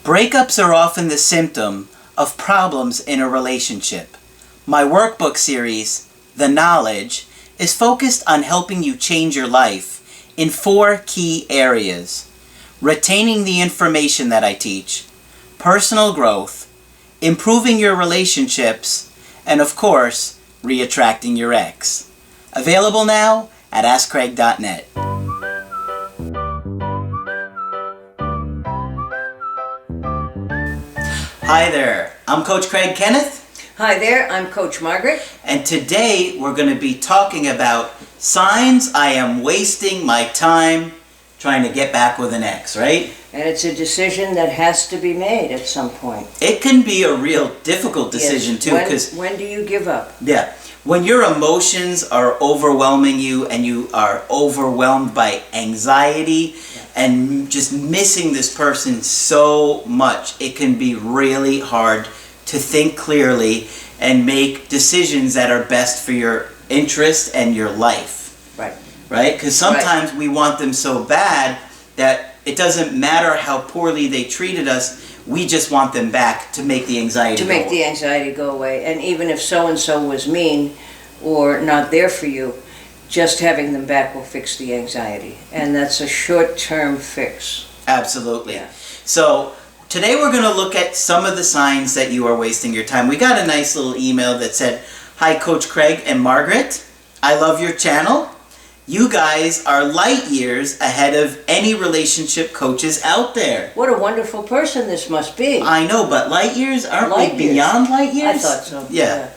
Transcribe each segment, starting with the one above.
Breakups are often the symptom of problems in a relationship. My workbook series, The Knowledge, is focused on helping you change your life in 4 key areas: retaining the information that I teach, personal growth, improving your relationships, and of course, re-attracting your ex. Available now at AskCraig.net. Hi there, I'm Coach Craig Kenneth. Hi there, I'm Coach Margaret. And today we're going to be talking about signs I am wasting my time trying to get back with an ex, right? And it's a decision that has to be made at some point. It can be a real difficult decision too. When do you give up? Yeah. When your emotions are overwhelming you and you are overwhelmed by anxiety and just missing this person so much, it can be really hard to think clearly and make decisions that are best for your interest and your life. Right. Right? Because sometimes we want them so bad that it doesn't matter how poorly they treated us, we just want them back to make the anxiety go away. the anxiety go away. And even if so-and-so was mean or not there for you, just having them back will fix the anxiety. And that's a short-term fix. Absolutely. Yeah. So today we're going to look at some of the signs that you are wasting your time. We got a nice little email that said, "Hi Coach Craig and Margaret, I love your channel. You guys are light years ahead of any relationship coaches out there." What a wonderful person this must be. I know, but light years? Aren't Light we years. beyond light years? I thought so. Yeah.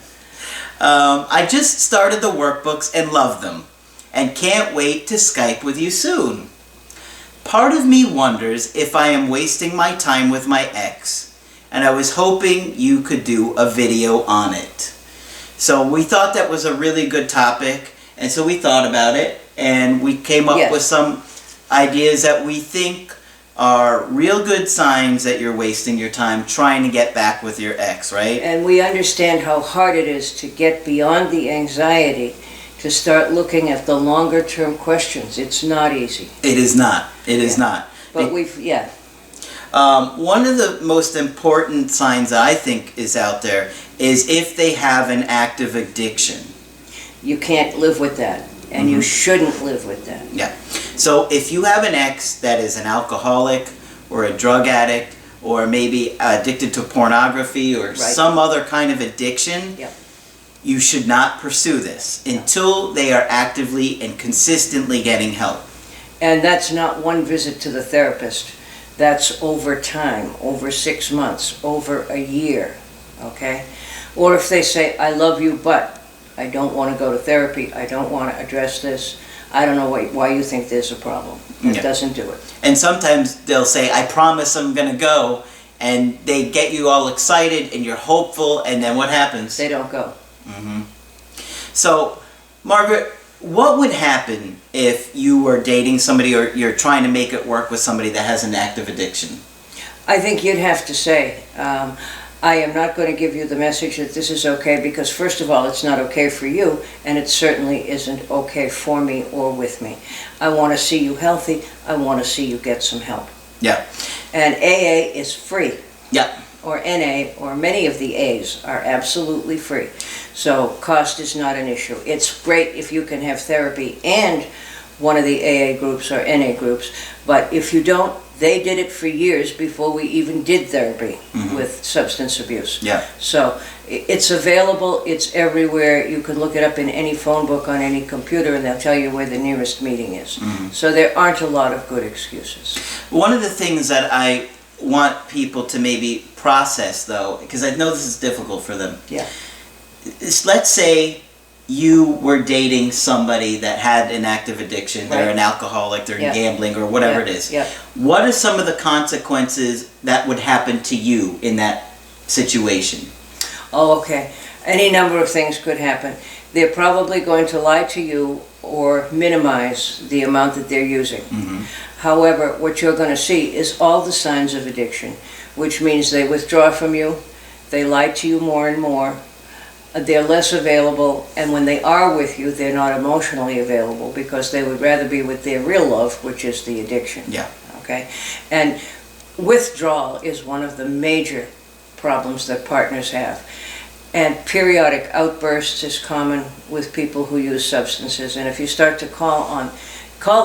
I just started the workbooks and love them and can't wait to Skype with you soon. Part of me wonders if I am wasting my time with my ex, and I was hoping you could do a video on it. So we thought that was a really good topic, and so we thought about it, and we came up with some ideas that we think are real good signs that you're wasting your time trying to get back with your ex, right? And we understand how hard it is to get beyond the anxiety, to start looking at the longer term questions. It's not easy. It is not. It is not. But one of the most important signs that I think is out there is if they have an active addiction. You can't live with that, and you shouldn't live with that. Yeah. So if you have an ex that is an alcoholic or a drug addict or maybe addicted to pornography or some other kind of addiction, you should not pursue this until they are actively and consistently getting help. And that's not one visit to the therapist. That's over time, over 6 months, over a year, okay? Or if they say, "I love you, but I don't want to go to therapy, I don't want to address this, I don't know why you think there's a problem." It doesn't do it. And sometimes they'll say, "I promise I'm going to go," and they get you all excited and you're hopeful, and then what happens? They don't go. So, Margaret, what would happen if you were dating somebody or you're trying to make it work with somebody that has an active addiction? I think you'd have to say, I am not going to give you the message that this is okay, because first of all, it's not okay for you, and it certainly isn't okay for me or with me. I want to see you healthy. I want to see you get some help. Yeah. And AA is free. Yeah. Or NA, or many of the A's are absolutely free. So cost is not an issue. It's great if you can have therapy and one of the AA groups or NA groups, but if you don't, they did it for years before we even did therapy with substance abuse. Yeah. So it's available, it's everywhere. You can look it up in any phone book on any computer and they'll tell you where the nearest meeting is. So there aren't a lot of good excuses. One of the things that I want people to maybe process, though, because I know this is difficult for them, is, let's say you were dating somebody that had an active addiction, they're an alcoholic, they're in gambling or whatever it is. What are some of the consequences that would happen to you in that situation? Oh, okay. Any number of things could happen. They're probably going to lie to you or minimize the amount that they're using. However, what you're going to see is all the signs of addiction, which means they withdraw from you, they lie to you more and more, they're less available, and when they are with you, they're not emotionally available because they would rather be with their real love, which is the addiction. Yeah. Okay? And withdrawal is one of the major problems that partners have. And periodic outbursts is common with people who use substances. And if you start to call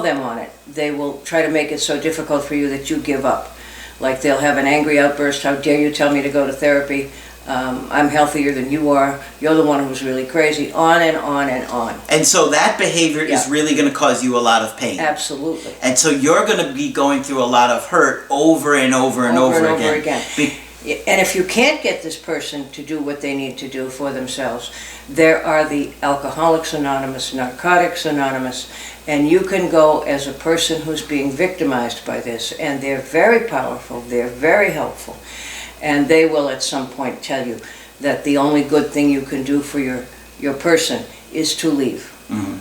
them on it, they will try to make it so difficult for you that you give up. Like they'll have an angry outburst, how dare you tell me to go to therapy? I'm healthier than you are. You're the one who's really crazy. On and on and on. And so that behavior is really going to cause you a lot of pain. Absolutely. And so you're going to be going through a lot of hurt over and over and over again. And if you can't get this person to do what they need to do for themselves, there are the Alcoholics Anonymous, Narcotics Anonymous, and you can go as a person who's being victimized by this, and they're very powerful, they're very helpful, and they will at some point tell you that the only good thing you can do for your person is to leave.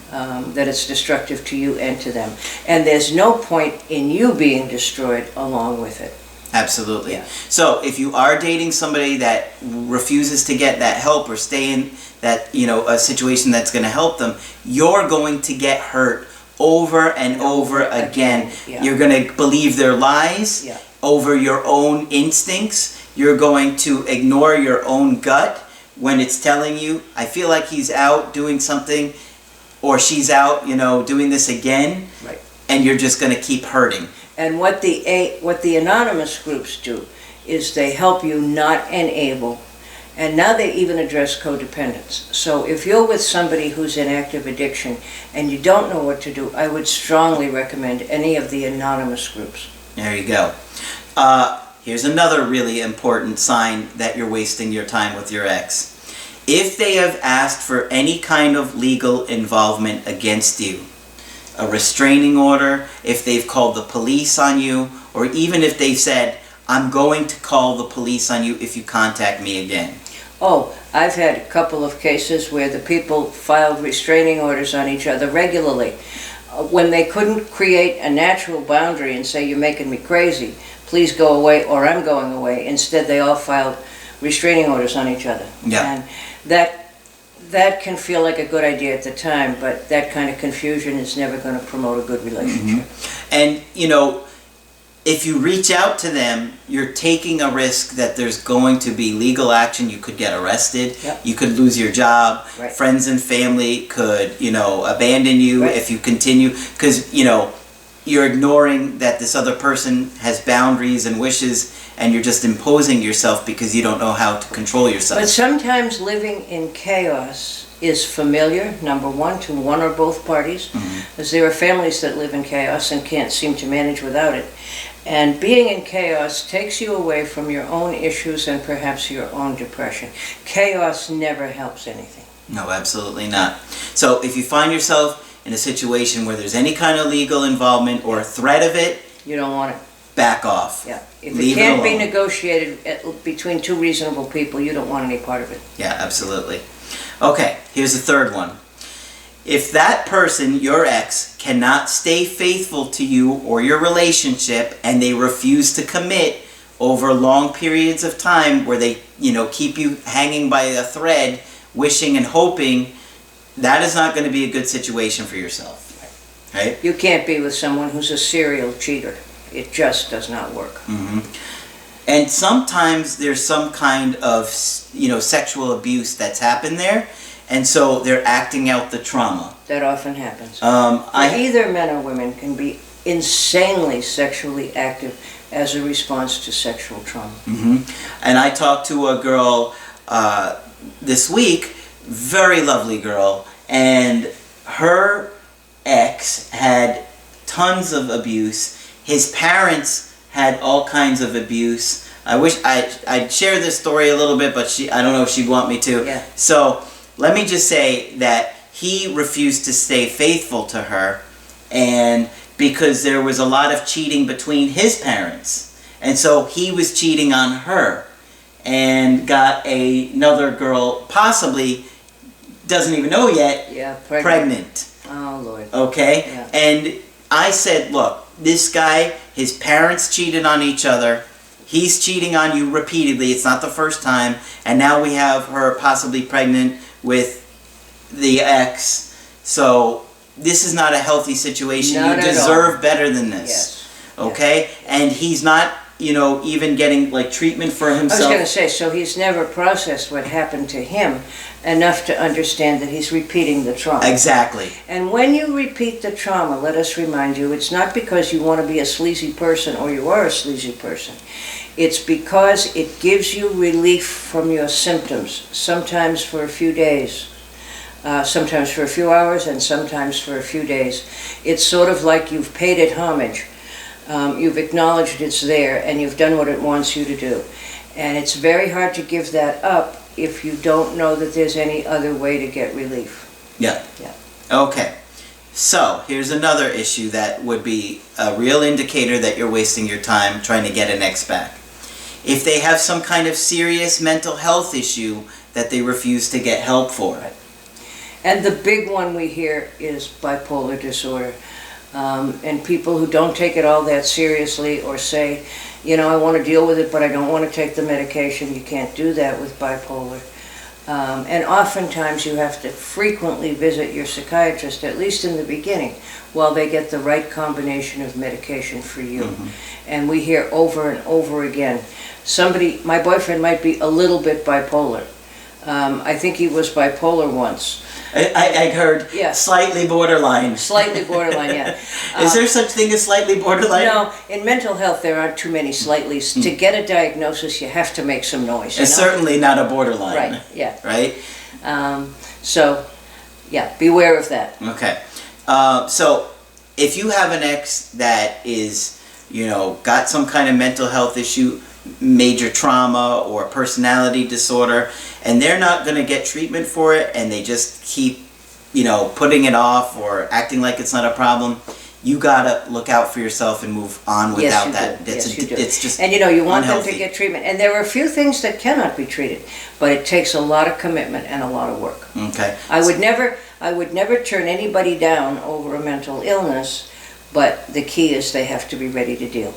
That it's destructive to you and to them. And there's no point in you being destroyed along with it. Absolutely. Yeah. So if you are dating somebody that refuses to get that help or stay in that, a situation that's going to help them, you're going to get hurt over and over again. Yeah. You're going to believe their lies over your own instincts. You're going to ignore your own gut when it's telling you, I feel like he's out doing something, or she's out, doing this again. Right. And you're just going to keep hurting. And what the anonymous groups do is they help you not enable. And now they even address codependence. So if you're with somebody who's in active addiction and you don't know what to do, I would strongly recommend any of the anonymous groups. There you go. Here's another really important sign that you're wasting your time with your ex. If they have asked for any kind of legal involvement against you, a restraining order, if they've called the police on you, or even if they've said, I'm going to call the police on you if you contact me again. Oh, I've had a couple of cases where the people filed restraining orders on each other regularly. When they couldn't create a natural boundary and say, you're making me crazy, please go away, or I'm going away. Instead, they all filed restraining orders on each other. Yeah. And that can feel like a good idea at the time, but that kind of confusion is never going to promote a good relationship. And, if you reach out to them, you're taking a risk that there's going to be legal action. You could get arrested. Yep. You could lose your job. Right. Friends and family could, abandon you if you continue. Because, you're ignoring that this other person has boundaries and wishes, and you're just imposing yourself because you don't know how to control yourself. But sometimes living in chaos is familiar, number one, to one or both parties, because there are families that live in chaos and can't seem to manage without it. And being in chaos takes you away from your own issues and perhaps your own depression. Chaos never helps anything. No, absolutely not. So if you find yourself in a situation where there's any kind of legal involvement or threat of it, you don't want it. Back off. Yeah. If Leave it can't it be alone. negotiated between two reasonable people, you don't want any part of it. Yeah, absolutely. Okay, here's the third one. If that person, your ex, cannot stay faithful to you or your relationship, and they refuse to commit over long periods of time where they, keep you hanging by a thread, wishing and hoping, that is not going to be a good situation for yourself. Right? You can't be with someone who's a serial cheater. It just does not work. And sometimes there's some kind of, sexual abuse that's happened there, and so they're acting out the trauma. That often happens. Either Either men or women can be insanely sexually active as a response to sexual trauma. And I talked to a girl this week, very lovely girl, and her ex had tons of abuse. His parents had all kinds of abuse. I wish I'd share this story a little bit, but I don't know if she'd want me to. Yeah. So let me just say that he refused to stay faithful to her, and because there was a lot of cheating between his parents, and so he was cheating on her and got another girl, possibly doesn't even know yet, pregnant. Oh Lord. Okay? Yeah. And I said, look, this guy, his parents cheated on each other. He's cheating on you repeatedly. It's not the first time. And now we have her possibly pregnant with the ex. So this is not a healthy situation. Not you at deserve all. better than this. Yes. Okay? Yes. And he's not even getting like treatment for I was himself. going to say, so he's never processed what happened to him enough to understand that he's repeating the trauma. Exactly. And when you repeat the trauma, let us remind you, it's not because you want to be a sleazy person or you are a sleazy person. It's because it gives you relief from your symptoms, sometimes for a few days, sometimes for a few hours, and sometimes for a few days. It's sort of like you've paid it homage. You've acknowledged it's there, and you've done what it wants you to do. And it's very hard to give that up if you don't know that there's any other way to get relief. Yeah. Yeah. Okay. So, here's another issue that would be a real indicator that you're wasting your time trying to get an ex back. If they have some kind of serious mental health issue that they refuse to get help for. Right. And the big one we hear is bipolar disorder. And people who don't take it all that seriously or say, I want to deal with it, but I don't want to take the medication. You can't do that with bipolar. And oftentimes you have to frequently visit your psychiatrist, at least in the beginning, while they get the right combination of medication for you. Mm-hmm. And we hear over and over again, my boyfriend might be a little bit bipolar. I think he was bipolar once. I heard slightly borderline. Slightly borderline, yeah. Is there such thing as slightly borderline? No, in mental health there aren't too many slightlys. To get a diagnosis you have to make some noise. It's certainly not a borderline. Right, yeah. Right? Beware of that. Okay. So if you have an ex that is, got some kind of mental health issue, major trauma or personality disorder, and they're not going to get treatment for it, and they just keep, putting it off or acting like it's not a problem, you gotta look out for yourself and move on without that. It's just and you want unhealthy. them to get treatment, and there are a few things that cannot be treated, but it takes a lot of commitment and a lot of work. Okay. I would never turn anybody down over a mental illness, but the key is they have to be ready to deal.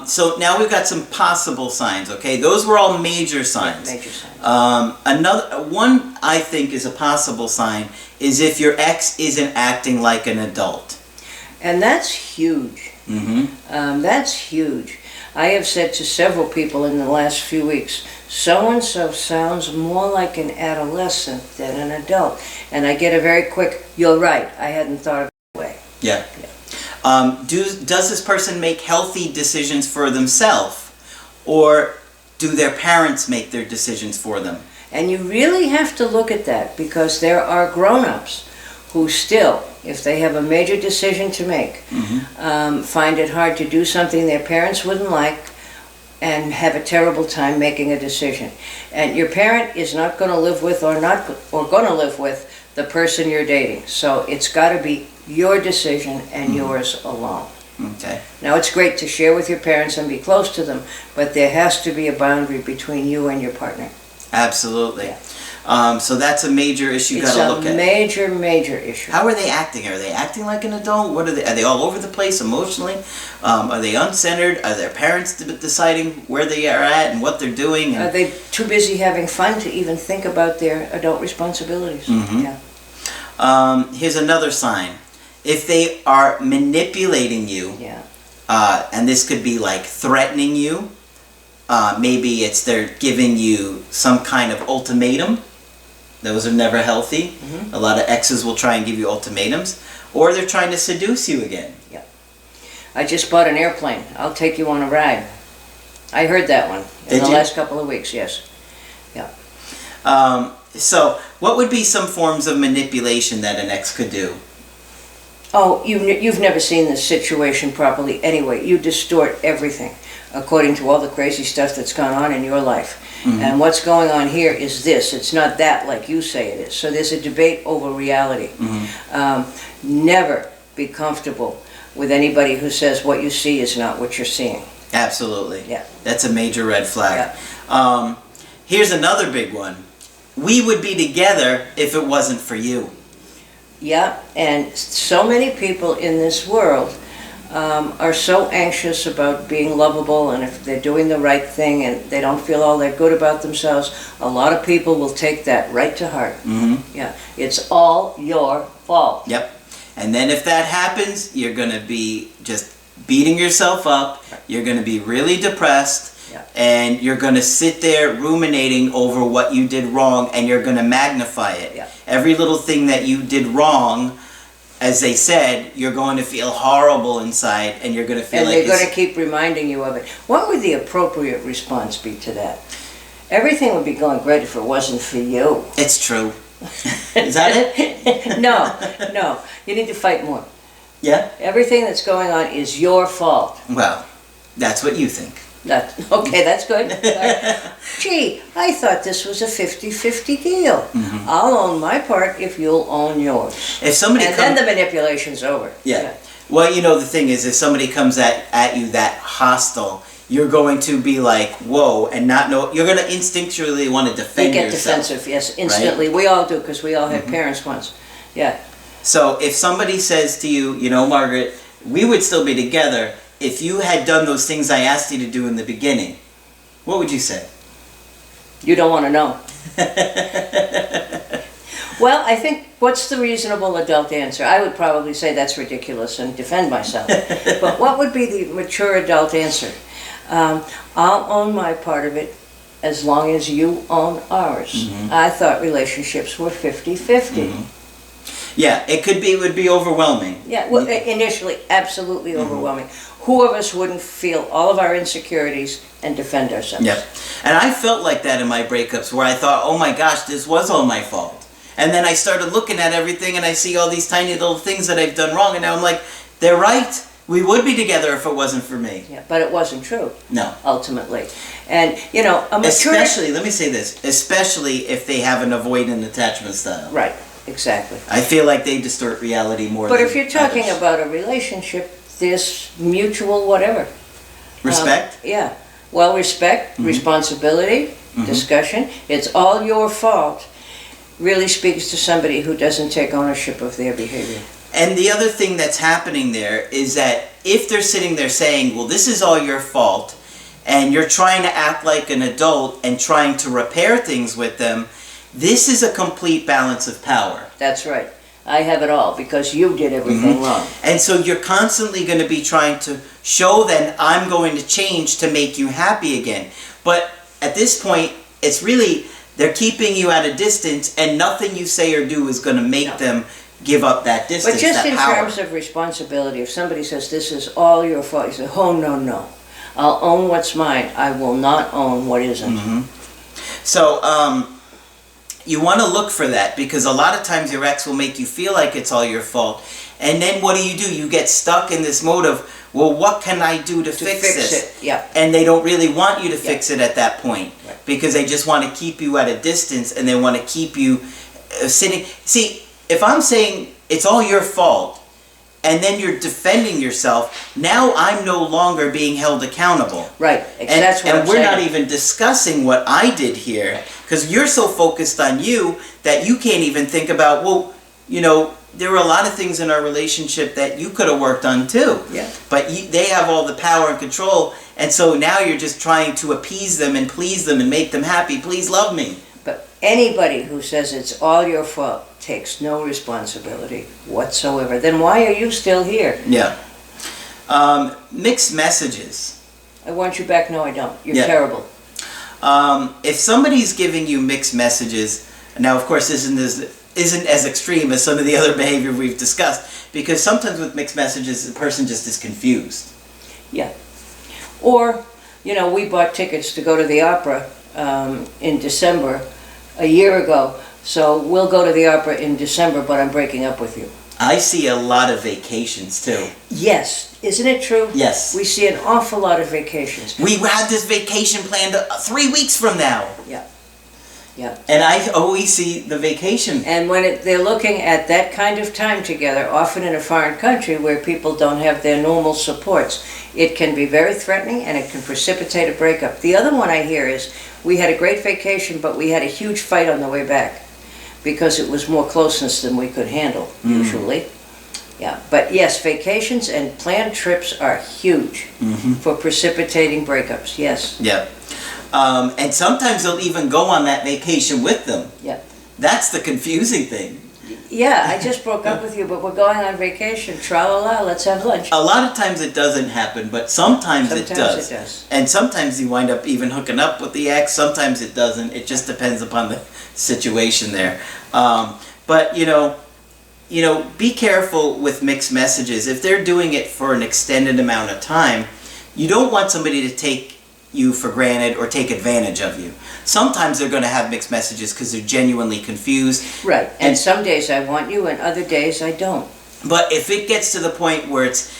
So now we've got some possible signs, okay? Those were all major signs. Yeah, major signs. Another one I think is a possible sign is if your ex isn't acting like an adult. And that's huge. Mm-hmm. That's huge. I have said to several people in the last few weeks, so-and-so sounds more like an adolescent than an adult. And I get a very quick, you're right, I hadn't thought of it that way. Yeah. Does this person make healthy decisions for themselves, or do their parents make their decisions for them? And you really have to look at that, because there are grown-ups who still, if they have a major decision to make, find it hard to do something their parents wouldn't like and have a terrible time making a decision. And your parent is not going to live with or going to live with the person you're dating. So it's got to be your decision and yours alone. Okay. Now, it's great to share with your parents and be close to them, but there has to be a boundary between you and your partner. Absolutely. Yeah. So that's a major issue you got to look at. It's a major issue. How are they acting? Are they acting like an adult? What are they? Are they all over the place emotionally? Are they uncentered? Are their parents deciding where they are at and what they're doing? Are they too busy having fun to even think about their adult responsibilities? Mm-hmm. Yeah. Here's another sign. If they are manipulating you, and this could be like threatening you, maybe they're giving you some kind of ultimatum. Those are never healthy. Mm-hmm. A lot of exes will try and give you ultimatums, or they're trying to seduce you again. Yeah. I just bought an airplane. I'll take you on a ride. I heard that one in the last couple of weeks, yes. Yeah. So, what would be some forms of manipulation that an ex could do? Oh, you've never seen this situation properly anyway. You distort everything according to all the crazy stuff that's gone on in your life. Mm-hmm. And what's going on here is this. It's not that like you say it is. So there's a debate over reality. Mm-hmm. Never be comfortable with anybody who says what you see is not what you're seeing. Absolutely. Yeah. That's a major red flag. Yeah. Here's another big one. We would be together if it wasn't for you. Yeah, and so many people in this world are so anxious about being lovable, and if they're doing the right thing and they don't feel all that good about themselves, a lot of people will take that right to heart. Mm-hmm. Yeah, it's all your fault. Yep. And then if that happens, you're going to be just beating yourself up. You're going to be really depressed. Yeah. And you're going to sit there ruminating over what you did wrong, and you're going to magnify it. Yeah. Every little thing that you did wrong, as they said, you're going to feel horrible inside, and you're going to feel and like they're going to keep reminding you of it. What would the appropriate response be to that? Everything would be going great if it wasn't for you. It's true. Is that it? No. You need to fight more. Yeah? Everything that's going on is your fault. Well, that's what you think. Okay, that's good. Gee, I thought this was a 50-50 deal. Mm-hmm. I'll own my part if you'll own yours. If somebody then the manipulation's over. Yeah. Well, you know, the thing is, if somebody comes at you that hostile, you're going to be like, whoa, and not know. You're going to instinctually want to defend yourself. You get defensive, yes, instantly. Right? We all do, because we all had parents once. Yeah. So if somebody says to you, you know, Margaret, we would still be together if you had done those things I asked you to do in the beginning, what would you say? You don't want to know. Well, I think, what's the reasonable adult answer? I would probably say that's ridiculous and defend myself. But what would be the mature adult answer? I'll own my part of it as long as you own ours. Mm-hmm. I thought relationships were 50-50. Mm-hmm. Yeah, it would be overwhelming. Yeah, well, initially, absolutely overwhelming. Who of us wouldn't feel all of our insecurities and defend ourselves? Yep. And I felt like that in my breakups, where I thought, oh my gosh, this was all my fault. And then I started looking at everything, and I see all these tiny little things that I've done wrong, and now I'm like, they're right. We would be together if it wasn't for me. Yeah, but it wasn't true. No. Ultimately. And, you know, a mature... Especially, let me say this, especially if they have an avoidant attachment style. Right, exactly. I feel like they distort reality more than But if you're talking others. about a relationship, there's mutual whatever. Respect? Yeah. Well, respect, responsibility, discussion. It's all your fault really speaks to somebody who doesn't take ownership of their behavior. And the other thing that's happening there is that if they're sitting there saying, well, this is all your fault, and you're trying to act like an adult and trying to repair things with them, this is a complete balance of power. That's right. I have it all because you did everything wrong. And so you're constantly going to be trying to show them, I'm going to change to make you happy again. But at this point, it's really, they're keeping you at a distance, and nothing you say or do is going to make them give up that distance, But just that in power. terms of responsibility, if somebody says, this is all your fault, you say, oh, no. I'll own what's mine. I will not own what isn't. So, you want to look for that, because a lot of times your ex will make you feel like it's all your fault. And then what do? You get stuck in this mode of, well, what can I do to fix this? It, yeah. And they don't really want you to fix it at that point, Right. because they just want to keep you at a distance, and they want to keep you sitting. See, if I'm saying it's all your fault, and then you're defending yourself, now I'm no longer being held accountable. Right, that's what I'm we're saying. not even discussing what I did here, because you're so focused on you that you can't even think about, well, you know, there were a lot of things in our relationship that you could have worked on too. Yeah. But they have all the power and control, and so now you're just trying to appease them and please them and make them happy. Please love me. But anybody who says it's all your fault takes no responsibility whatsoever. Then why are you still here? Yeah. Mixed messages. I want you back. No, I don't. You're Yeah. terrible. If somebody's giving you mixed messages, now of course this isn't as extreme as some of the other behavior we've discussed, because sometimes with mixed messages the person just is confused. Yeah. Or, you know, we bought tickets to go to the opera in December a year ago, so we'll go to the opera in December, but I'm breaking up with you. I see a lot of vacations too. Yes. Isn't it true? Yes. We see an awful lot of vacations. We had this vacation planned 3 weeks from now. Yeah. Yeah. And I always see the vacation. And when they're looking at that kind of time together, often in a foreign country where people don't have their normal supports, it can be very threatening and it can precipitate a breakup. The other one I hear is, we had a great vacation, but we had a huge fight on the way back because it was more closeness than we could handle, usually. Yeah, but yes, vacations and planned trips are huge for precipitating breakups, yes. Yeah. And sometimes they'll even go on that vacation with them. Yeah. That's the confusing thing. Yeah, I just broke up with you, but we're going on vacation. Tra-la-la, let's have lunch. A lot of times it doesn't happen, but sometimes it does. It does. And sometimes you wind up even hooking up with the ex. Sometimes it doesn't. It just depends upon the situation there. But be careful with mixed messages. If they're doing it for an extended amount of time, you don't want somebody to take you for granted or take advantage of you. Sometimes they're going to have mixed messages because they're genuinely confused. Right, and some days I want you and other days I don't. But if it gets to the point where it's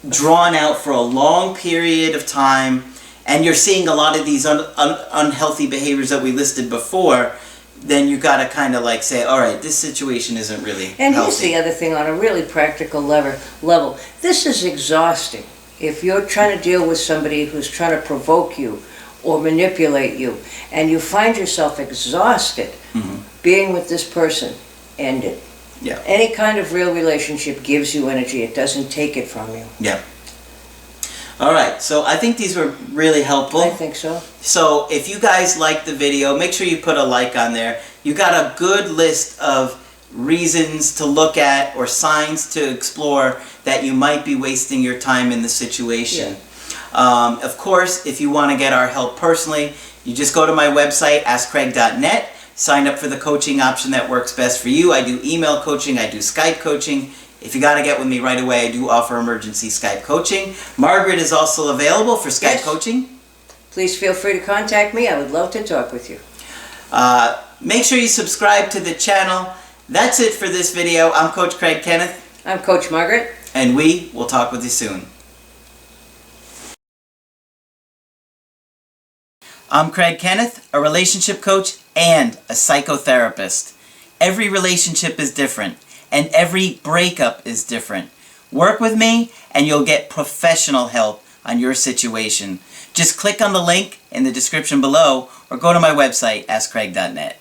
drawn out for a long period of time and you're seeing a lot of these unhealthy behaviors that we listed before, then you got to kind of like say, all right, this situation isn't really And healthy. here's the other thing on a really practical level. This is exhausting. If you're trying to deal with somebody who's trying to provoke you or manipulate you, and you find yourself exhausted being with this person, end it. Yeah. Any kind of real relationship gives you energy. It doesn't take it from you. Yeah. All right, so I think these were really helpful. I think so. So if you guys liked the video, make sure you put a like on there. You got a good list of reasons to look at or signs to explore that you might be wasting your time in the situation. Yeah. Of course, if you want to get our help personally, you just go to my website, askcraig.net, sign up for the coaching option that works best for you. I do email coaching, I do Skype coaching. If you got to get with me right away, I do offer emergency Skype coaching. Margaret is also available for Skype coaching. Please feel free to contact me. I would love to talk with you. Make sure you subscribe to the channel. That's it for this video. I'm Coach Craig Kenneth. I'm Coach Margaret. And we will talk with you soon. I'm Craig Kenneth, a relationship coach and a psychotherapist. Every relationship is different, and every breakup is different. Work with me, and you'll get professional help on your situation. Just click on the link in the description below, or go to my website, askcraig.net.